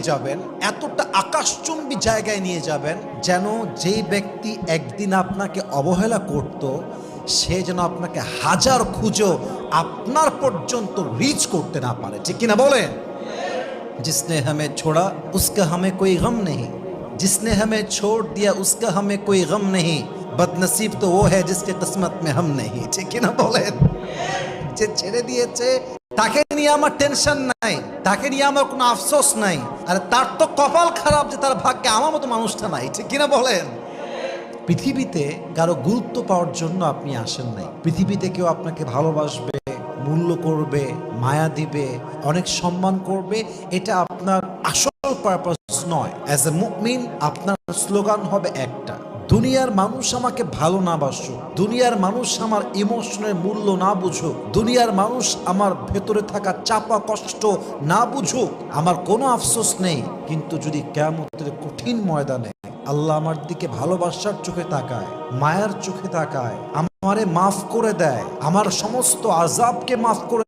যাবেন, এতটা আকাশচুম্বী জায়গায় নিয়ে যাবেন যেন যেই ব্যক্তি একদিন আপনাকে অবহেলা করত সে যেন আপনাকে হাজার খুঁজো আপনার পর্যন্ত রিচ করতে না পারে। ঠিক কিনা বলেন? जिसने हमें छोड़ा उसका हमें कोई गम नहीं, जिसने हमें छोड़ दिया उसका हमें कोई गम नहीं, बदनसीब तो वो है जिसके किस्मत में हम नहीं। ठीक है ना? बोलें যে ছেড়ে দিয়েছে তাকে নিয়ে আমার টেনশন নাই, তাকে নিয়ে আমার কোনো আফসোস নাই, আর তার তো কপাল খারাপ যে তার ভাগ্যে আমার মতো মানুষটা নাই। ঠিক কিনা বলেন? পৃথিবীতে কারো গুরুত্ব পাওয়ার জন্য আপনি আসেন নাই। পৃথিবীতে কেউ আপনাকে ভালোবাসবে, মূল্য করবে, মায়া দিবে, অনেক সম্মান করবে, এটা আপনার আসল পারপাস নয়। অ্যাজ এ মুমিন আপনার স্লোগান হবে একটা, দুনিয়ার মানুষ আমাকে ভালো না বাসুক, দুনিয়ার মানুষ আমার ইমোশনের মূল্য না বুঝুক, দুনিয়ার মানুষ আমার ভেতরে থাকা চাপা কষ্ট না বুঝুক, আমার কোনো আফসোস নেই। কিন্তু যদি কিয়ামতের কঠিন ময়দানে আল্লাহ আমার দিকে ভালোবাসার চোখে তাকায়, মায়ার চোখে তাকায়, আমারে মাফ করে দেয়, আমার সমস্ত আযাবকে মাফ করে